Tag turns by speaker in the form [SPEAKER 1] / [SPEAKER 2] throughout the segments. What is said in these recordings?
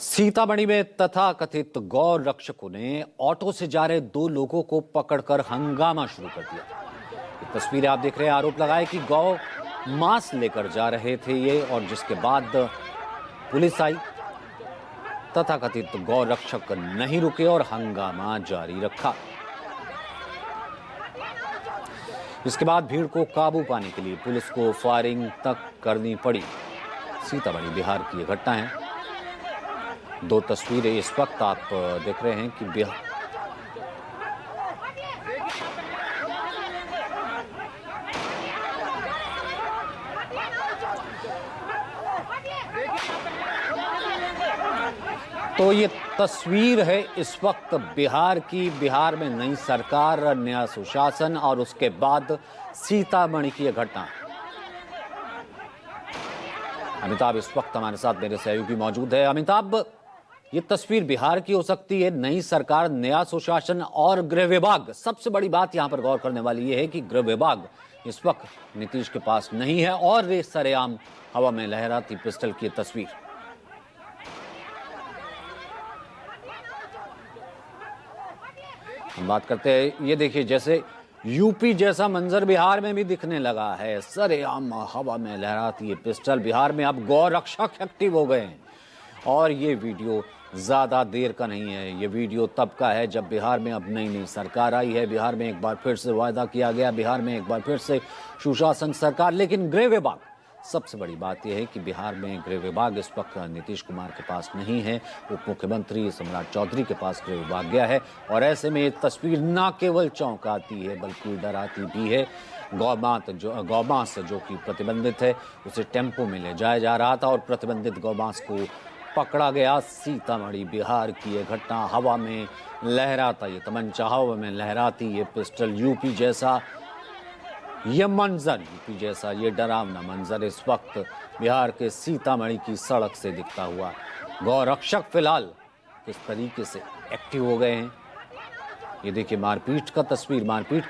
[SPEAKER 1] सीतामढ़ी में तथाकथित गौ रक्षकों ने ऑटो से जा रहे दो लोगों को पकड़कर हंगामा शुरू कर दिया। ये तस्वीरें आप देख रहे हैं। आरोप लगाए कि गौ मांस लेकर जा रहे थे ये, और जिसके बाद पुलिस आई। तथाकथित गौ रक्षक नहीं रुके और हंगामा जारी रखा। इसके बाद भीड़ को काबू पाने के लिए पुलिस को फायरिंग तक करनी पड़ी। सीतामढ़ी बिहार की यह घटना है। दो तस्वीरें इस वक्त आप देख रहे हैं कि बिहार तो ये तस्वीर है इस वक्त बिहार की। बिहार में नई सरकार, नया सुशासन और उसके बाद सीतामढ़ी की यह घटना। अमिताभ इस वक्त हमारे साथ मेरे सहयोगी मौजूद है। अमिताभ, ये तस्वीर बिहार की हो सकती है, नई सरकार, नया सुशासन और गृह विभाग। सबसे बड़ी बात यहां पर गौर करने वाली यह है कि गृह विभाग इस वक्त नीतीश के पास नहीं है और ये सरेआम हवा में लहराती पिस्टल की तस्वीर। हम बात करते हैं, ये देखिए, जैसे यूपी जैसा मंजर बिहार में भी दिखने लगा है। सरेआम हवा में लहराती ये पिस्टल। बिहार में अब गौ रक्षक एक्टिव हो गए हैं और ये वीडियो ज्यादा देर का नहीं है। ये वीडियो तब का है जब बिहार में अब नई नई सरकार आई है। बिहार में एक बार फिर से वायदा किया गया, बिहार में एक बार फिर से सुशासन सरकार। लेकिन गृह विभाग, सबसे बड़ी बात यह है कि बिहार में गृह विभाग इस वक्त नीतीश कुमार के पास नहीं है। उप मुख्यमंत्री सम्राट चौधरी के पास गृह विभाग गया है और ऐसे में ये तस्वीर न केवल चौंकाती है बल्कि डराती भी है। गौमांस जो कि प्रतिबंधित है, उसे टेम्पो में ले जाया जा रहा था और प्रतिबंधित गौमांस को पकड़ा गया। सीतामढ़ी बिहार की यह घटना। हवा में लहराता ये तमंचा, हवा में लहराती ये पिस्टल। यूपी जैसा ये मंजर, यूपी जैसा ये डरावना मंजर इस वक्त बिहार के सीतामढ़ी की सड़क से दिखता हुआ। गौ रक्षक फिलहाल किस तरीके से एक्टिव हो गए हैं, ये देखिए। मारपीट की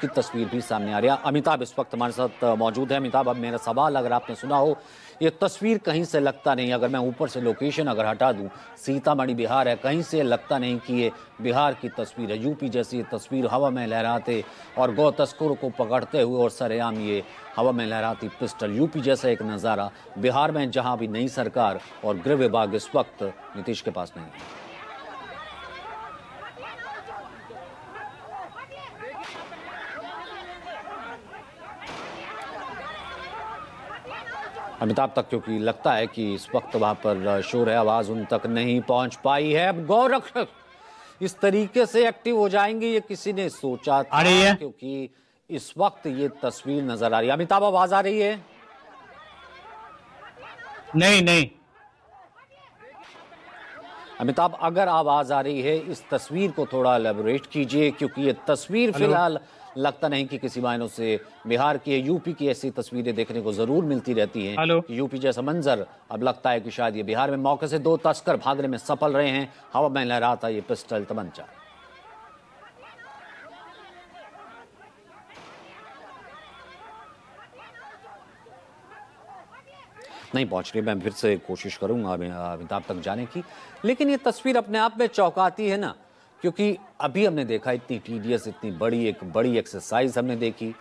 [SPEAKER 1] तस्वीर भी सामने आ रही है। अमिताभ इस वक्त हमारे साथ मौजूद है। अमिताभ, अब मेरा सवाल अगर आपने सुना हो, ये तस्वीर कहीं से लगता नहीं, अगर मैं ऊपर से लोकेशन अगर हटा दूं, सीतामढ़ी बिहार है, कहीं से लगता नहीं कि ये बिहार की तस्वीर है। यूपी जैसी ये तस्वीर, हवा में लहराते और गौ तस्करों को पकड़ते हुए और सरेआम ये हवा में लहराती पिस्टल। यूपी जैसा एक नज़ारा बिहार में, जहां भी नई सरकार और गृह विभाग इस वक्त नीतीश के पास नहीं है। अमिताभ तक क्योंकि लगता है कि इस वक्त वहां पर शोर है, आवाज उन तक नहीं पहुंच पाई है। अब गौ रक्षक इस तरीके से एक्टिव हो जाएंगे ये किसी ने सोचा था, क्योंकि इस वक्त ये तस्वीर नजर आ रही है। अमिताभ, आवाज आ रही है?
[SPEAKER 2] नहीं।
[SPEAKER 1] अमिताभ, अगर आवाज आ रही है, इस तस्वीर को थोड़ा एलेबोरेट कीजिए, क्योंकि ये तस्वीर फिलहाल लगता नहीं कि किसी मायनों से बिहार की है। यूपी की ऐसी तस्वीरें देखने को जरूर मिलती रहती हैं कि यूपी जैसा मंजर। अब लगता है कि शायद ये बिहार में। मौके से दो तस्कर भागने में सफल रहे हैं। हवा में लहराता ये पिस्टल तमंचा। नहीं पहुंच रही, मैं फिर से कोशिश करूंगा अमिताभ तक जाने की। लेकिन ये तस्वीर अपने आप में चौंकाती है ना, क्योंकि अभी हमने देखा इतनी टीडीएस, इतनी बड़ी एक्सरसाइज हमने देखी।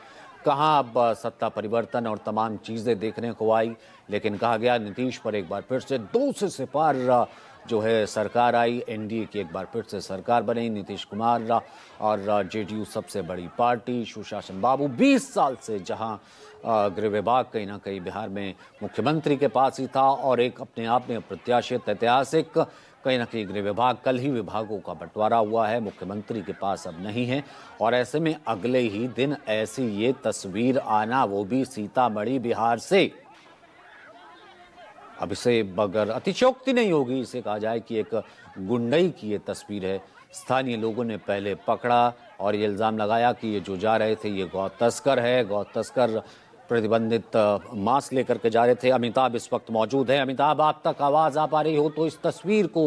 [SPEAKER 1] कहाँ अब सत्ता परिवर्तन और तमाम चीज़ें देखने को आई, लेकिन कहा गया नीतीश पर एक बार फिर से 200 से पार जो है सरकार आई। एनडीए की एक बार फिर से सरकार बनी। नीतीश कुमार और जेडीयू सबसे बड़ी पार्टी, सुशासन बाबू। 20 साल से जहां गृह विभाग कहीं ना कहीं बिहार में मुख्यमंत्री के पास ही था और एक अपने आप में अप्रत्याशित, ऐतिहासिक कहीं ना कहीं गृह विभाग, कल ही विभागों का बंटवारा हुआ है, मुख्यमंत्री के पास अब नहीं है। और ऐसे में अगले ही दिन ऐसी ये तस्वीर आना, वो भी सीतामढ़ी बिहार से। अब इसे बगैर अतिशयोक्ति नहीं होगी, इसे कहा जाए कि एक गुंडई की ये तस्वीर है। स्थानीय लोगों ने पहले पकड़ा और ये इल्ज़ाम लगाया कि ये जो जा रहे थे ये गौ तस्कर है, गौ तस्कर प्रतिबंधित मांस लेकर के जा रहे थे। अमिताभ इस वक्त मौजूद है। अमिताभ, आप तक आवाज आ पा रही हो तो इस तस्वीर को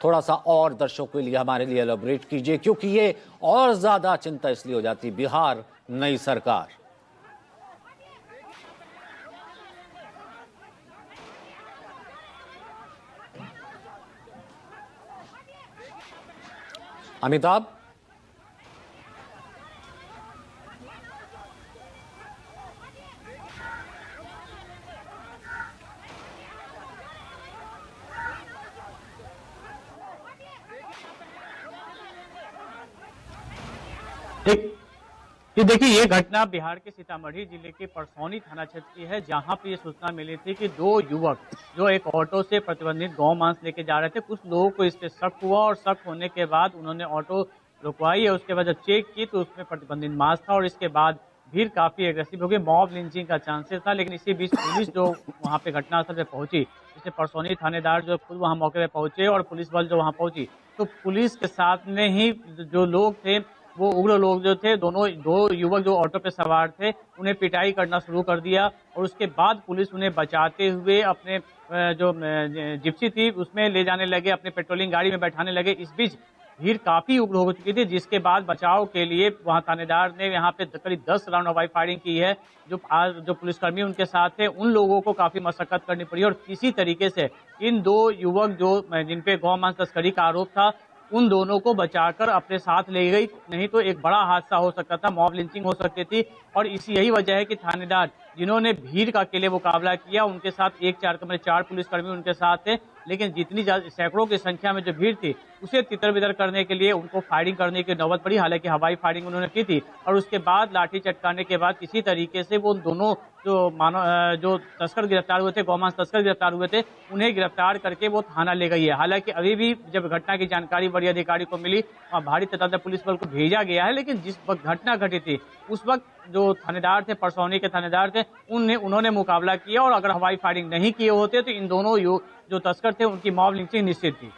[SPEAKER 1] थोड़ा सा और दर्शकों के लिए, हमारे लिए एलैबोरेट कीजिए, क्योंकि ये और ज्यादा चिंता इसलिए हो जाती। बिहार, नई सरकार। अमिताभ।
[SPEAKER 2] ये देखिए, ये घटना बिहार के सीतामढ़ी जिले के परसौनी थाना क्षेत्र की है, जहां पे ये सूचना मिली थी कि दो युवक जो एक ऑटो से प्रतिबंधित गौ मांस लेके जा रहे थे, कुछ लोगों को इस पे शक हुआ और शक होने के बाद उन्होंने ऑटो रुकवाई है। उसके बाद जब चेक की तो उसमें प्रतिबंधित मांस था और इसके बाद भीड़ काफी एग्रेसिव हो गई, मॉब लिंचिंग का चांसेस था। लेकिन इसी बीच पुलिस जो वहां पे घटनास्थल पे पहुंची, जैसे परसौनी थानेदार जो खुद वहां मौके पे पहुंचे और पुलिस बल जो वहां पहुंची, तो पुलिस के साथ में ही जो लोग थे, वो उग्र लोग जो थे, दो युवक जो ऑटो पे सवार थे, उन्हें पिटाई करना शुरू कर दिया और उसके बाद पुलिस उन्हें बचाते हुए अपने जो जिप्सी थी उसमें ले जाने लगे, अपने पेट्रोलिंग गाड़ी में बैठाने लगे। इस बीच भीड़ काफी उग्र हो चुकी थी, जिसके बाद बचाव के लिए वहां थानेदार ने यहाँ पे करीब 10 राउंड हवाई फायरिंग की है। जो पुलिसकर्मी उनके साथ थे, उन लोगों को काफी मशक्कत करनी पड़ी और किसी तरीके से इन दो युवक जो जिन पे गौ मांस तस्करी का आरोप था, उन दोनों को बचाकर अपने साथ ले गई, नहीं तो एक बड़ा हादसा हो सकता था, मॉब लिंचिंग हो सकती थी। और यही वजह है कि थानेदार जिन्होंने भीड़ का अकेले मुकाबला किया, उनके साथ 4 पुलिसकर्मी उनके साथ थे, लेकिन जितनी सैकड़ों की संख्या में जो भीड़ थी, उसे तितर बितर करने के लिए उनको फायरिंग करने की नौबत पड़ी। हालांकि हवाई फायरिंग उन्होंने की थी और उसके बाद लाठी चटकाने के बाद किसी तरीके से वो दोनों जो तस्कर गिरफ्तार हुए थे, गौमांस तस्कर गिरफ्तार हुए थे, उन्हें गिरफ्तार करके वो थाना ले गई है। हालांकि अभी भी जब घटना की जानकारी बड़ी अधिकारी को मिली, वहाँ भारी तादाद में पुलिस बल को भेजा गया है, लेकिन जिस वक्त घटना घटी थी उस वक्त जो थानेदार थे, परसौनी के थानेदार थे, उन्होंने मुकाबला किया और अगर हवाई फायरिंग नहीं किए होते तो इन दोनों जो तस्कर थे उनकी मॉब लिंचिंग निश्चित थी।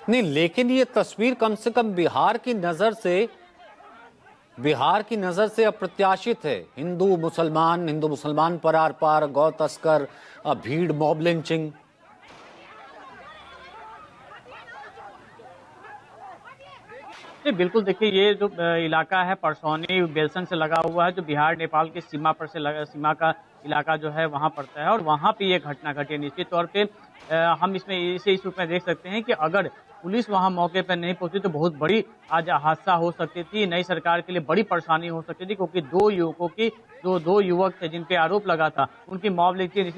[SPEAKER 1] नहीं, लेकिन ये तस्वीर कम से कम बिहार की नजर से अप्रत्याशित है। हिंदू मुसलमान पर आर पार, गौ तस्कर, भीड़, मॉब लिंचिंग।
[SPEAKER 2] बिल्कुल, देखिए ये जो इलाका है परसौनी बेलसन से लगा हुआ है, जो बिहार नेपाल की सीमा पर सीमा का इलाका जो है वहां पड़ता है और वहां पे ये घटना घटी। निश्चित तौर पे हम इसमें इस रूप में देख सकते हैं कि अगर पुलिस वहां मौके पर नहीं पहुंची तो बहुत बड़ी आज हादसा हो सकती थी, नई सरकार के लिए बड़ी परेशानी हो सकती थी, क्योंकि दो युवक थे जिन पे आरोप लगा था, उनकी मॉब लिंचिंग।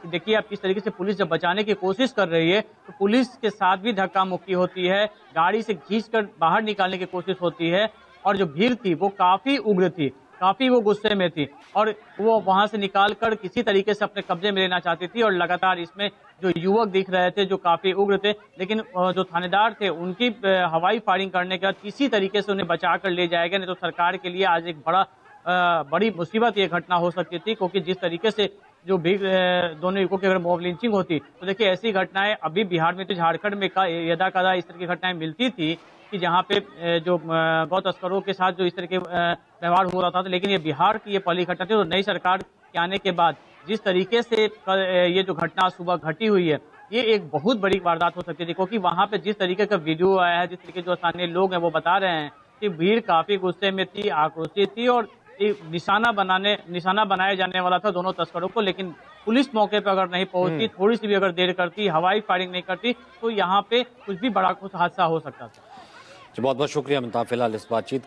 [SPEAKER 2] देखिए आप किस तरीके से पुलिस जब बचाने की कोशिश कर रही है तो पुलिस के साथ भी धक्का मुक्की होती है, गाड़ी से खींचकर बाहर निकालने की कोशिश होती है और जो भीड़ थी वो काफी उग्र थी, काफी वो गुस्से में थी और वो वहां से निकालकर किसी तरीके से अपने कब्जे में लेना चाहती थी। और लगातार इसमें जो युवक दिख रहे थे जो काफी उग्र थे, लेकिन जो थानेदार थे उनकी हवाई फायरिंग करने के बाद किसी तरीके से उन्हें बचाकर ले जाया गया, नहीं तो सरकार के लिए आज एक बड़ी मुसीबत ये घटना हो सकती थी। क्योंकि जिस तरीके से जो भी दोनों युवकों की अगर मॉब लिंचिंग होती तो देखिए ऐसी घटनाएं अभी बिहार में तो झारखंड में यदा कदा इस तरह की घटनाएं मिलती थी कि जहाँ पे जो गौ तस्करों के साथ जो इस तरह के व्यवहार हो रहा था, लेकिन ये बिहार की ये पहली घटना थी। तो नई सरकार के आने के बाद जिस तरीके से ये जो घटना सुबह घटी हुई है, ये एक बहुत बड़ी वारदात हो सकती थी, क्योंकि वहां पे जिस तरीके का वीडियो आया है, जिस तरीके जो स्थानीय लोग हैं वो बता रहे हैं कि भीड़ काफी गुस्से में थी, आक्रोशित थी और निशाना बनाया जाने वाला था दोनों तस्करों को। लेकिन पुलिस मौके पर अगर नहीं पहुंची, थोड़ी सी भी अगर देर करती, हवाई फायरिंग नहीं करती, तो यहाँ पे कुछ भी बड़ा कुछ हादसा हो सकता था।
[SPEAKER 1] बहुत बहुत शुक्रिया अमिताभ फिलहाल इस बातचीत